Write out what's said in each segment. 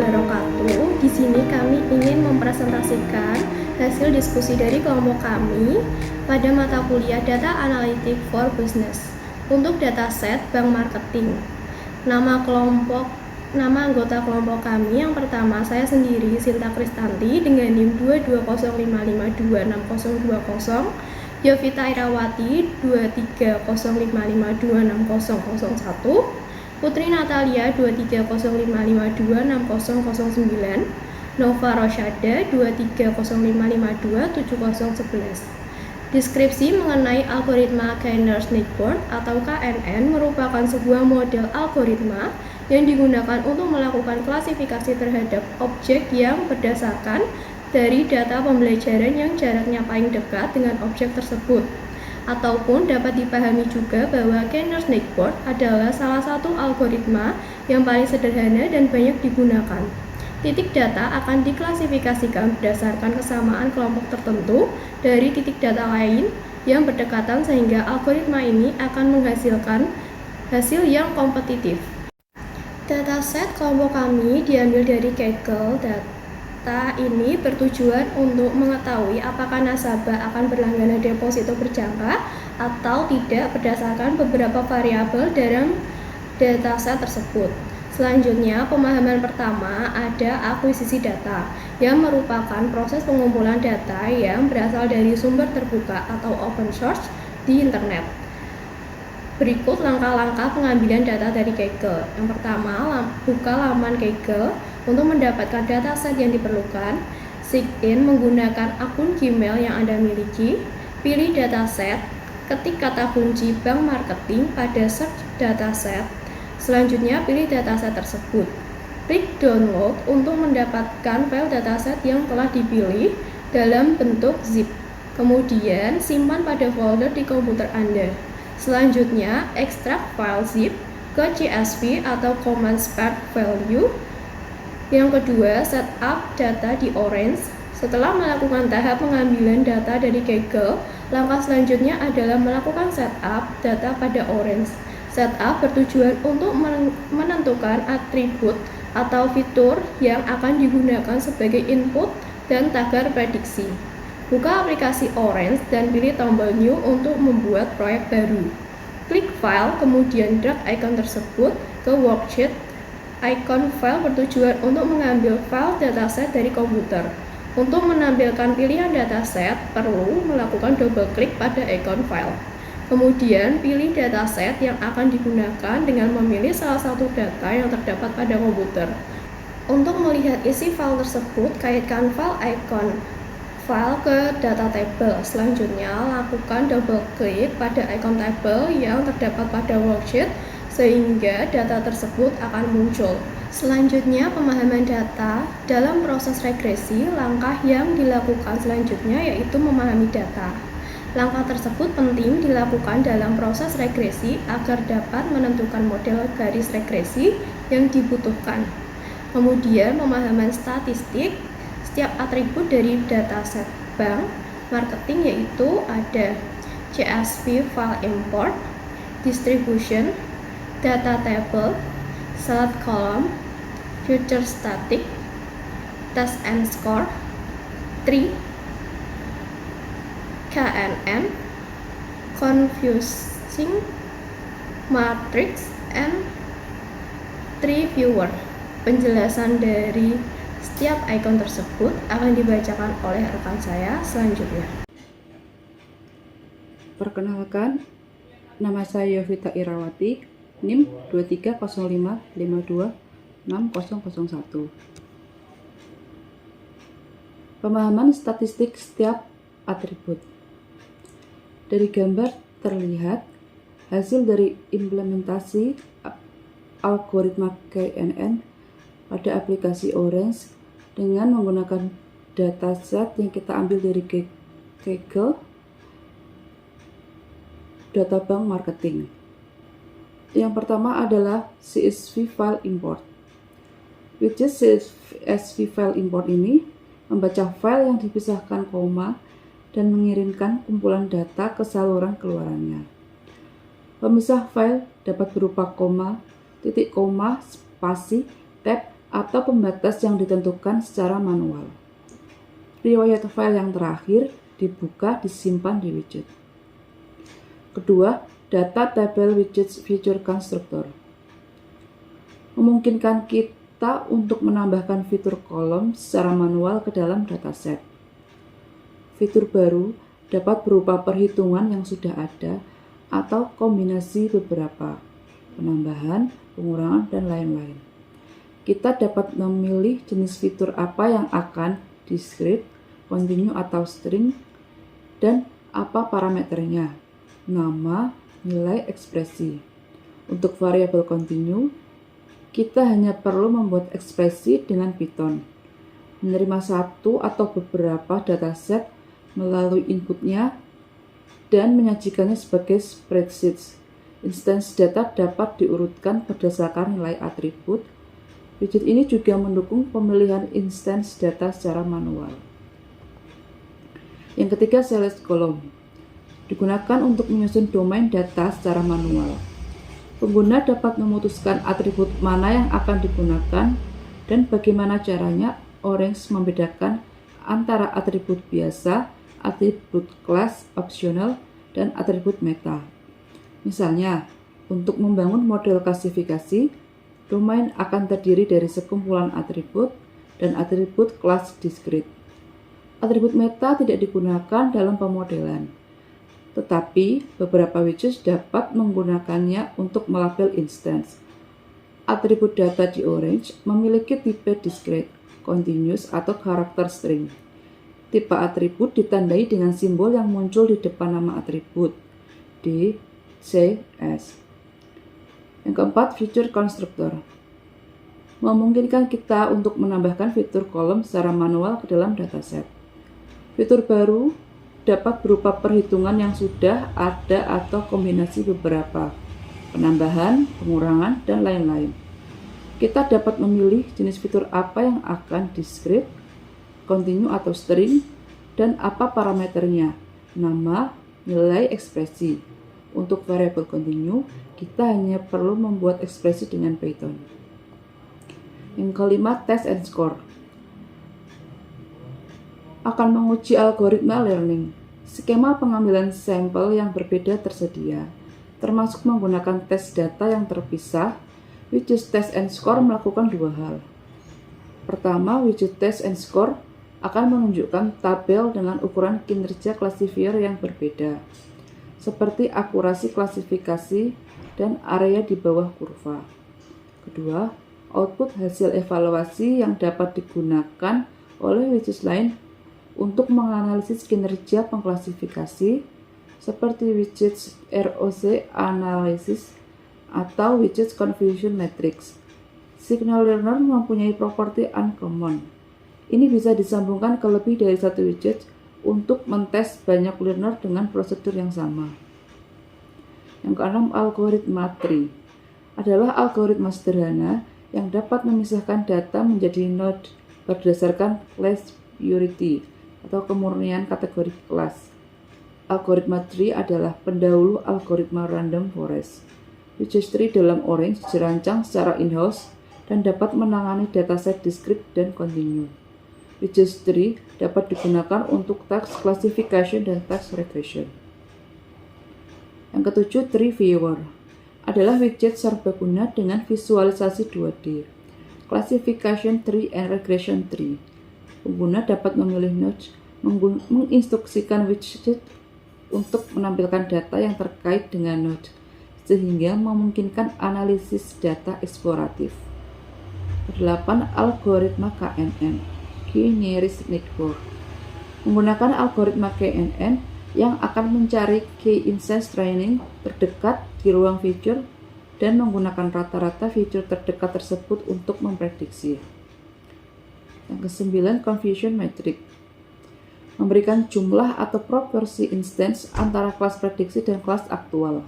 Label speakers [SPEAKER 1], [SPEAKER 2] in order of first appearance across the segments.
[SPEAKER 1] wabarakatuh. Di sini kami ingin mempresentasikan hasil diskusi dari kelompok kami pada mata kuliah Data Analytics for Business untuk dataset bank marketing. Nama anggota kelompok kami yang pertama saya sendiri Sinta Kristanti dengan NIM 22055262020, Yovita Irawati 2305526001, Putri Natalia 2305526009, Nova Rosyada 2305527011. Deskripsi mengenai algoritma Kaiser-Snedford atau KNN merupakan sebuah model algoritma yang digunakan untuk melakukan klasifikasi terhadap objek yang berdasarkan dari data pembelajaran yang jaraknya paling dekat dengan objek tersebut. Ataupun dapat dipahami juga bahwa Kaiser-Snedford adalah salah satu algoritma yang paling sederhana dan banyak digunakan. Titik data akan diklasifikasikan berdasarkan kesamaan kelompok tertentu dari titik data lain yang berdekatan sehingga algoritma ini akan menghasilkan hasil yang kompetitif. Dataset kelompok kami diambil dari Kaggle. Data ini bertujuan untuk mengetahui apakah nasabah akan berlangganan deposito berjangka atau tidak berdasarkan beberapa variabel dalam dataset tersebut. Selanjutnya, pemahaman pertama ada akuisisi data, yang merupakan proses pengumpulan data yang berasal dari sumber terbuka atau open source di internet. Berikut langkah-langkah pengambilan data dari Kaggle. Yang pertama, buka laman Kaggle untuk mendapatkan dataset yang diperlukan. Sign in menggunakan akun Gmail yang Anda miliki. Pilih dataset, ketik kata kunci bank marketing pada search dataset. Selanjutnya, pilih dataset tersebut. Klik download untuk mendapatkan file dataset yang telah dipilih dalam bentuk zip. Kemudian, simpan pada folder di komputer Anda. Selanjutnya, ekstrak file zip ke CSV atau command spared value. Yang kedua, setup data di Orange. Setelah melakukan tahap pengambilan data dari Kaggle, langkah selanjutnya adalah melakukan setup data pada Orange. Setup bertujuan untuk menentukan atribut atau fitur yang akan digunakan sebagai input dan tagar prediksi. Buka aplikasi Orange dan pilih tombol New untuk membuat proyek baru. Klik File, kemudian drag icon tersebut ke worksheet. Icon file bertujuan untuk mengambil file dataset dari komputer. Untuk menampilkan pilihan dataset, perlu melakukan double klik pada icon file. Kemudian, pilih dataset yang akan digunakan dengan memilih salah satu data yang terdapat pada komputer. Untuk melihat isi file tersebut, kaitkan file icon file ke data table. Selanjutnya, lakukan double klik pada icon table yang terdapat pada worksheet sehingga data tersebut akan muncul. Selanjutnya, pemahaman data. Dalam proses regresi, langkah yang dilakukan selanjutnya yaitu memahami data. Langkah tersebut penting dilakukan dalam proses regresi agar dapat menentukan model garis regresi yang dibutuhkan. Kemudian, pemahaman statistik. Setiap atribut dari dataset bank marketing yaitu ada CSV file import, distribution, data table, select column, future static, test and score, tree, KNN, confusing matrix, and tree viewer. Penjelasan dari setiap icon tersebut akan dibacakan oleh rekan saya selanjutnya.
[SPEAKER 2] Perkenalkan, nama saya Yovita Irawati, NIM 2305526001. Pemahaman statistik setiap atribut. Dari gambar terlihat hasil dari implementasi algoritma KNN pada aplikasi Orange dengan menggunakan dataset yang kita ambil dari Kaggle, data bank marketing. Yang pertama adalah CSV file import. Widget CSV file import ini membaca file yang dipisahkan koma dan mengirimkan kumpulan data ke saluran keluarannya. Pemisah file dapat berupa koma, titik koma, spasi, tab, atau pembatas yang ditentukan secara manual. Riwayat file yang terakhir dibuka disimpan di widget. Kedua, data tabel widget feature constructor memungkinkan kita untuk menambahkan fitur kolom secara manual ke dalam dataset. Fitur baru dapat berupa perhitungan yang sudah ada atau kombinasi beberapa, penambahan, pengurangan, dan lain-lain. Kita dapat memilih jenis fitur apa yang akan discrete, continue atau string, dan apa parameternya, nama, nilai, ekspresi. Untuk variabel continue, kita hanya perlu membuat ekspresi dengan Python, menerima satu atau beberapa dataset melalui inputnya, dan menyajikannya sebagai spreadsheet. Instance data dapat diurutkan berdasarkan nilai atribut. Widget ini juga mendukung pemilihan instance data secara manual. Yang ketiga, select column digunakan untuk menyusun domain data secara manual. Pengguna dapat memutuskan atribut mana yang akan digunakan dan bagaimana caranya Orange membedakan antara atribut biasa, atribut kelas, opsional, dan atribut meta. Misalnya, untuk membangun model klasifikasi, domain akan terdiri dari sekumpulan atribut dan atribut kelas discrete. Atribut meta tidak digunakan dalam pemodelan, tetapi beberapa widget dapat menggunakannya untuk melabel instance. Atribut data di Orange memiliki tipe discrete, continuous, atau karakter string. Tipe atribut ditandai dengan simbol yang muncul di depan nama atribut, D, C, S. Yang keempat, feature constructor memungkinkan kita untuk menambahkan fitur kolom secara manual ke dalam dataset. Fitur baru dapat berupa perhitungan yang sudah ada atau kombinasi beberapa, penambahan, pengurangan, dan lain-lain. Kita dapat memilih jenis fitur apa yang akan discrete, continue atau string, dan apa parameternya, nama, nilai, ekspresi. Untuk variabel continue, kita hanya perlu membuat ekspresi dengan Python. Yang kelima, test and score akan menguji algoritma learning. Skema pengambilan sampel yang berbeda tersedia, termasuk menggunakan tes data yang terpisah. Widget test and score melakukan dua hal. Pertama, widget test and score akan menunjukkan tabel dengan ukuran kinerja klasifier yang berbeda, seperti akurasi klasifikasi dan area di bawah kurva. Kedua, output hasil evaluasi yang dapat digunakan oleh widget lain untuk menganalisis kinerja pengklasifikasi, seperti widget ROC analysis atau widget confusion matrix. Signal learner mempunyai properti uncommon. Ini bisa disambungkan ke lebih dari satu widget untuk mentes banyak learner dengan prosedur yang sama. Yang keenam, algoritma tree adalah algoritma sederhana yang dapat memisahkan data menjadi node berdasarkan class purity atau kemurnian kategori kelas. Algoritma tree adalah pendahulu algoritma random forest. Widget tree dalam Orange dirancang secara in-house dan dapat menangani dataset discrete dan continue. Widget tree dapat digunakan untuk text classification dan text regression. Yang ketujuh, tree viewer adalah widget serbaguna dengan visualisasi 2D, classification tree and regression tree. Pengguna dapat memilih nodes, menginstruksikan widget untuk menampilkan data yang terkait dengan node, sehingga memungkinkan analisis data eksploratif. 8. Algoritma KNN, Key Nearest Network, menggunakan algoritma KNN yang akan mencari key instance training terdekat di ruang feature dan menggunakan rata-rata feature terdekat tersebut untuk memprediksi. Yang ke-9, confusion matrix, memberikan jumlah atau proporsi instance antara kelas prediksi dan kelas aktual.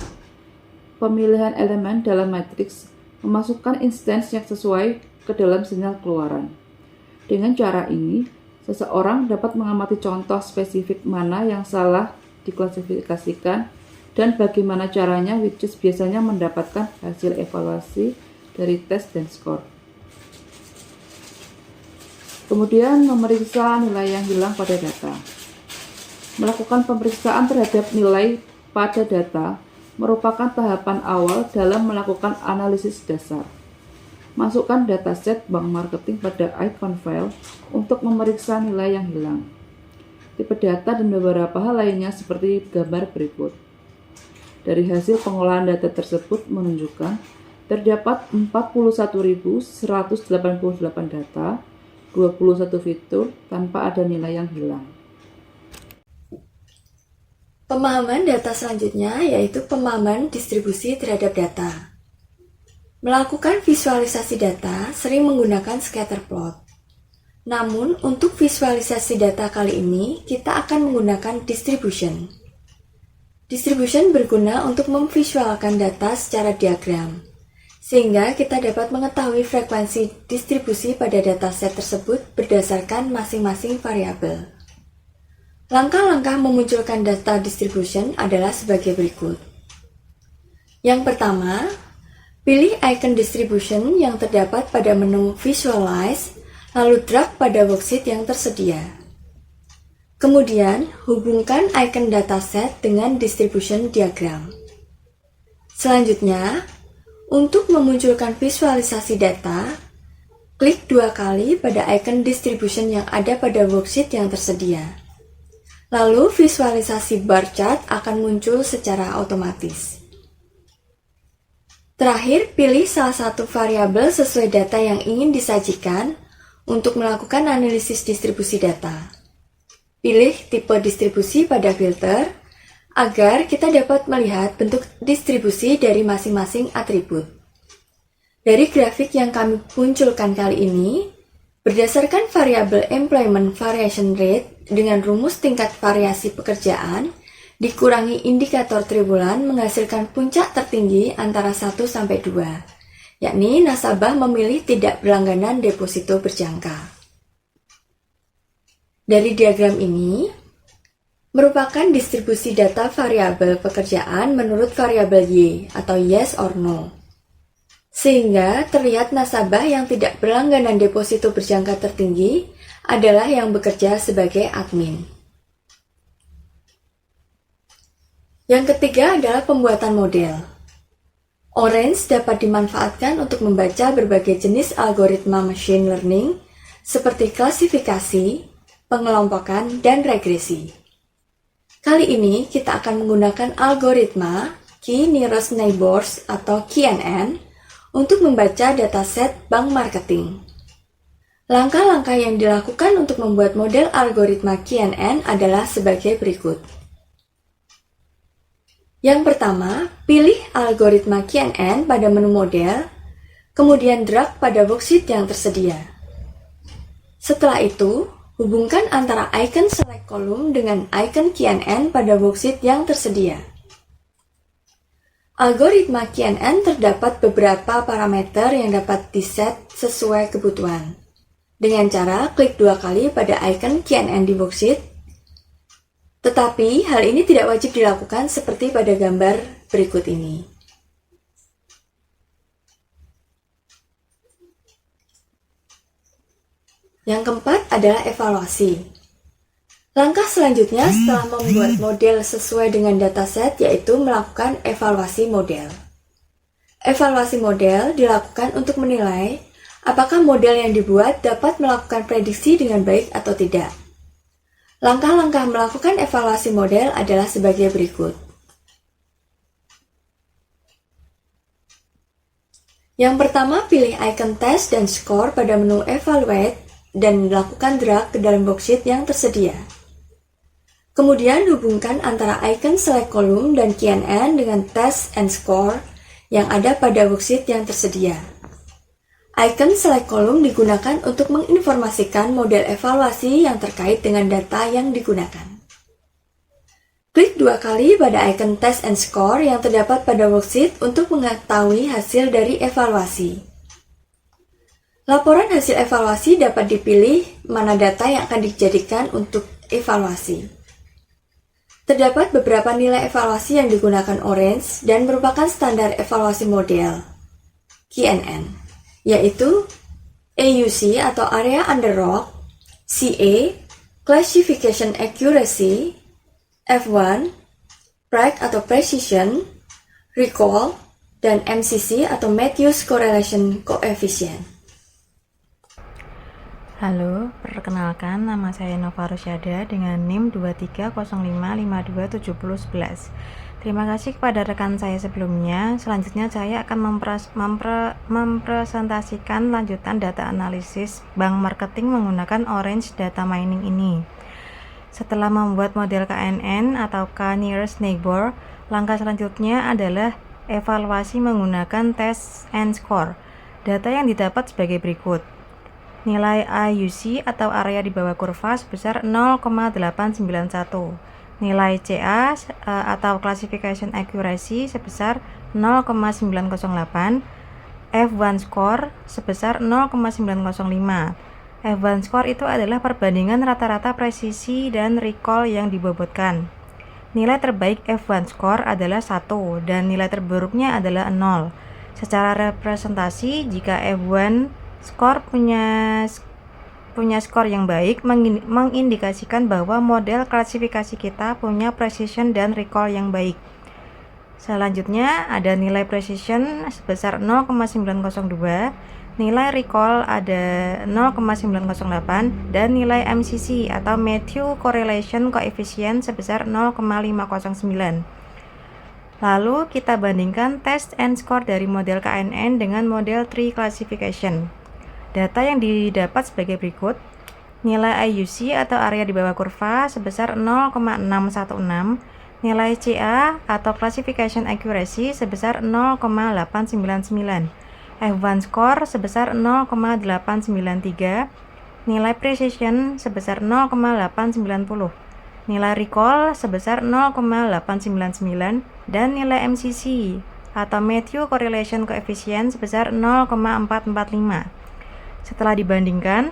[SPEAKER 2] Pemilihan elemen dalam matriks memasukkan instance yang sesuai ke dalam sinyal keluaran. Dengan cara ini, seseorang dapat mengamati contoh spesifik mana yang salah diklasifikasikan dan bagaimana caranya widget biasanya mendapatkan hasil evaluasi dari tes dan skor. Kemudian memeriksa nilai yang hilang pada data. Melakukan pemeriksaan terhadap nilai pada data merupakan tahapan awal dalam melakukan analisis dasar. Masukkan dataset bank marketing pada icon file untuk memeriksa nilai yang hilang. Tipe data dan beberapa hal lainnya seperti gambar berikut. Dari hasil pengolahan data tersebut menunjukkan terdapat 41.188 data, 21 fitur tanpa ada nilai yang hilang.
[SPEAKER 3] Pemahaman data selanjutnya yaitu pemahaman distribusi terhadap data. Melakukan visualisasi data sering menggunakan scatter plot. Namun, untuk visualisasi data kali ini, kita akan menggunakan distribution. Distribution berguna untuk memvisualkan data secara diagram, sehingga kita dapat mengetahui frekuensi distribusi pada dataset tersebut berdasarkan masing-masing variabel. Langkah-langkah memunculkan data distribution adalah sebagai berikut. Yang pertama, pilih icon distribution yang terdapat pada menu Visualize, lalu drag pada worksheet yang tersedia. Kemudian, hubungkan icon dataset dengan distribution diagram. Selanjutnya, untuk memunculkan visualisasi data, klik 2 kali pada icon distribution yang ada pada worksheet yang tersedia. Lalu, visualisasi bar chart akan muncul secara otomatis. Terakhir, pilih salah satu variabel sesuai data yang ingin disajikan untuk melakukan analisis distribusi data. Pilih tipe distribusi pada filter agar kita dapat melihat bentuk distribusi dari masing-masing atribut. Dari grafik yang kami munculkan kali ini, berdasarkan variabel employment variation rate dengan rumus tingkat variasi pekerjaan dikurangi indikator triwulan menghasilkan puncak tertinggi antara 1 sampai 2, yakni nasabah memilih tidak berlangganan deposito berjangka. Dari diagram ini, merupakan distribusi data variabel pekerjaan menurut variabel Y atau yes or no. Sehingga terlihat nasabah yang tidak berlangganan deposito berjangka tertinggi adalah yang bekerja sebagai admin. Yang ketiga adalah pembuatan model. Orange dapat dimanfaatkan untuk membaca berbagai jenis algoritma machine learning seperti klasifikasi, pengelompokan, dan regresi. Kali ini kita akan menggunakan algoritma Key Nearest Neighbors atau KNN untuk membaca dataset bank marketing. Langkah-langkah yang dilakukan untuk membuat model algoritma KNN adalah sebagai berikut. Yang pertama, pilih algoritma KNN pada menu model, kemudian drag pada worksheet yang tersedia. Setelah itu, hubungkan antara icon select column dengan icon KNN pada worksheet yang tersedia. Algoritma KNN terdapat beberapa parameter yang dapat diset sesuai kebutuhan. Dengan cara klik 2 kali pada icon KNN di worksheet. Tetapi hal ini tidak wajib dilakukan seperti pada gambar berikut ini. Yang keempat adalah evaluasi. Langkah selanjutnya setelah membuat model sesuai dengan dataset yaitu melakukan evaluasi model. Evaluasi model dilakukan untuk menilai apakah model yang dibuat dapat melakukan prediksi dengan baik atau tidak. Langkah-langkah melakukan evaluasi model adalah sebagai berikut. Yang pertama, pilih icon test dan score pada menu evaluate dan lakukan drag ke dalam worksheet yang tersedia. Kemudian hubungkan antara icon select column dan KNN dengan test and score yang ada pada worksheet yang tersedia. Icon select column digunakan untuk menginformasikan model evaluasi yang terkait dengan data yang digunakan. Klik 2 kali pada icon test and score yang terdapat pada worksheet untuk mengetahui hasil dari evaluasi. Laporan hasil evaluasi dapat dipilih mana data yang akan dijadikan untuk evaluasi. Terdapat beberapa nilai evaluasi yang digunakan Orange dan merupakan standar evaluasi model KNN, yaitu AUC atau Area Under Rock, CA, Classification Accuracy, F1, Pride atau Precision, Recall, dan MCC atau Matthews Correlation Coefficient.
[SPEAKER 4] Halo, perkenalkan nama saya Nova Rusyada dengan NIM 2305527011. Terima kasih kepada rekan saya sebelumnya. Selanjutnya saya akan mempresentasikan lanjutan data analisis bank marketing menggunakan Orange Data Mining ini. Setelah membuat model KNN atau Nearest Neighbor, langkah selanjutnya adalah evaluasi menggunakan test and score. Data yang didapat sebagai berikut. Nilai AUC atau area di bawah kurva sebesar 0,891. Nilai CA atau Classification Accuracy sebesar 0,908. F1 score sebesar 0,905. F1 score itu adalah perbandingan rata-rata presisi dan recall yang dibobotkan. Nilai terbaik F1 score adalah 1 dan nilai terburuknya adalah 0. Secara representasi, jika F1 skor punya skor yang baik mengindikasikan bahwa model klasifikasi kita punya precision dan recall yang baik. Selanjutnya ada nilai precision sebesar 0,902, nilai recall ada 0,908 dan nilai MCC atau Matthews Correlation Coefficient sebesar 0,509. Lalu kita bandingkan test and score dari model KNN dengan model tree classification. Data yang didapat sebagai berikut. Nilai IUC atau area di bawah kurva sebesar 0,616. Nilai CA atau Classification Accuracy sebesar 0,899. F1 score sebesar 0,893. Nilai Precision sebesar 0,890. Nilai Recall sebesar 0,899 dan nilai MCC atau Matthews Correlation Coefficient sebesar 0,445. Setelah dibandingkan,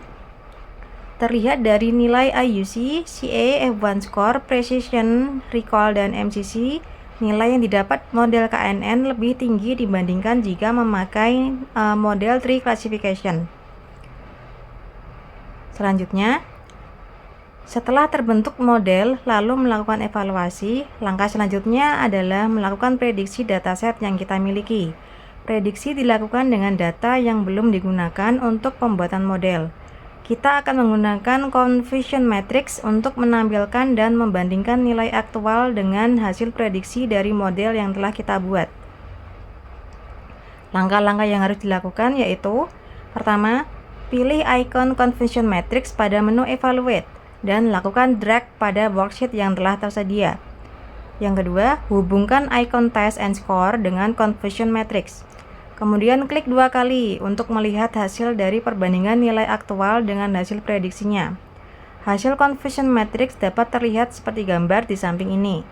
[SPEAKER 4] terlihat dari nilai IUC, CA, F1 score, Precision, Recall, dan MCC, nilai yang didapat model KNN lebih tinggi dibandingkan jika memakai model tree classification. Selanjutnya, setelah terbentuk model lalu melakukan evaluasi, langkah selanjutnya adalah melakukan prediksi dataset yang kita miliki. Prediksi dilakukan dengan data yang belum digunakan untuk pembuatan model. Kita akan menggunakan confusion matrix untuk menampilkan dan membandingkan nilai aktual dengan hasil prediksi dari model yang telah kita buat. Langkah-langkah yang harus dilakukan yaitu: pertama, pilih icon confusion matrix pada menu evaluate dan lakukan drag pada worksheet yang telah tersedia. Yang kedua, hubungkan icon test and score dengan confusion matrix. Kemudian klik 2 kali untuk melihat hasil dari perbandingan nilai aktual dengan hasil prediksinya. Hasil confusion matrix dapat terlihat seperti gambar di samping ini.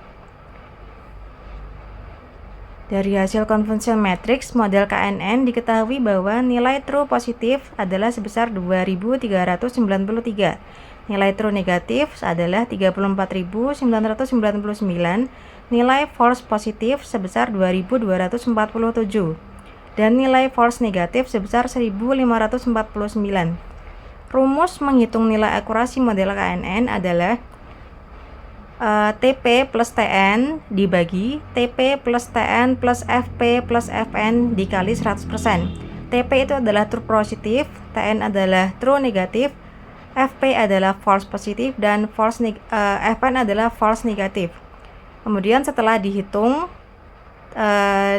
[SPEAKER 4] Dari hasil confusion matrix model KNN diketahui bahwa nilai true positif adalah sebesar 2393. Nilai true negatif adalah 34.999. Nilai false positif sebesar 2247. Dan nilai false negatif sebesar 1549. Rumus menghitung nilai akurasi model KNN adalah TP plus TN dibagi TP plus TN plus FP plus FN dikali 100%. TP itu adalah true positif, TN adalah true negatif, FP adalah false positif, dan FN adalah false negatif. Kemudian setelah dihitung,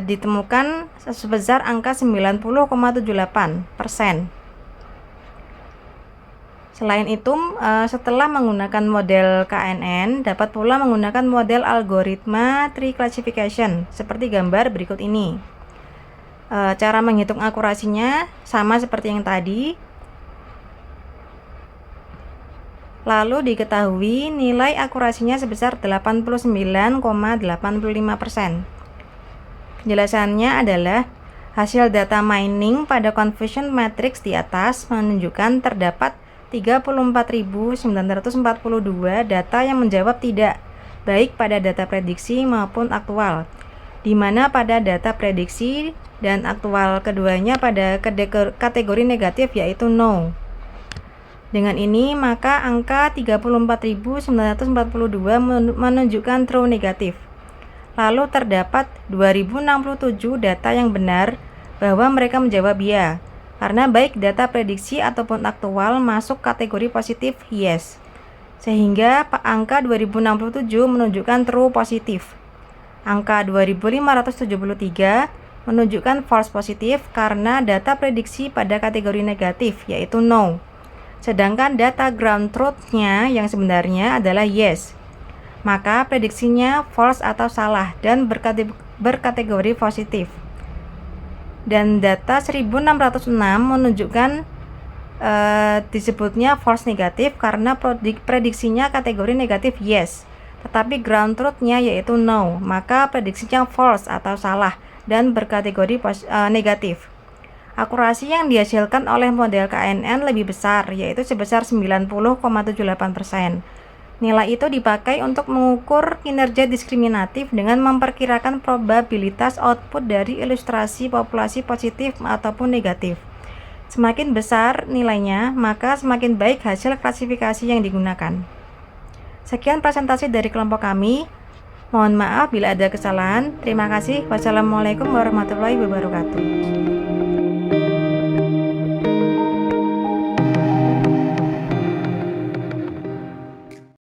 [SPEAKER 4] ditemukan sebesar angka 90,78%. Selain itu, setelah menggunakan model KNN, dapat pula menggunakan model algoritma tree classification seperti gambar berikut ini. Cara menghitung akurasinya sama seperti yang tadi. Lalu diketahui nilai akurasinya sebesar 89,85%. Penjelasannya adalah hasil data mining pada confusion matrix di atas menunjukkan terdapat 34.942 data yang menjawab tidak, baik pada data prediksi maupun aktual, di mana pada data prediksi dan aktual keduanya pada kategori negatif yaitu no. Dengan ini, maka angka 34.942 menunjukkan true negatif. Lalu terdapat 2067 data yang benar bahwa mereka menjawab ya, karena baik data prediksi ataupun aktual masuk kategori positif yes. Sehingga angka 2067 menunjukkan true positif. Angka 2573 menunjukkan false positif karena data prediksi pada kategori negatif, yaitu no. Sedangkan data ground truth-nya yang sebenarnya adalah yes. Maka prediksinya false atau salah dan berkategori positif. Dan data 1606 menunjukkan disebutnya false negatif karena prediksinya kategori negatif yes. Tetapi ground truth-nya yaitu no, maka prediksinya false atau salah dan berkategori negatif. Akurasi yang dihasilkan oleh model KNN lebih besar, yaitu sebesar 90,78%. Nilai itu dipakai untuk mengukur kinerja diskriminatif dengan memperkirakan probabilitas output dari ilustrasi populasi positif ataupun negatif. Semakin besar nilainya, maka semakin baik hasil klasifikasi yang digunakan. Sekian presentasi dari kelompok kami. Mohon maaf bila ada kesalahan. Terima kasih. Wassalamualaikum warahmatullahi wabarakatuh.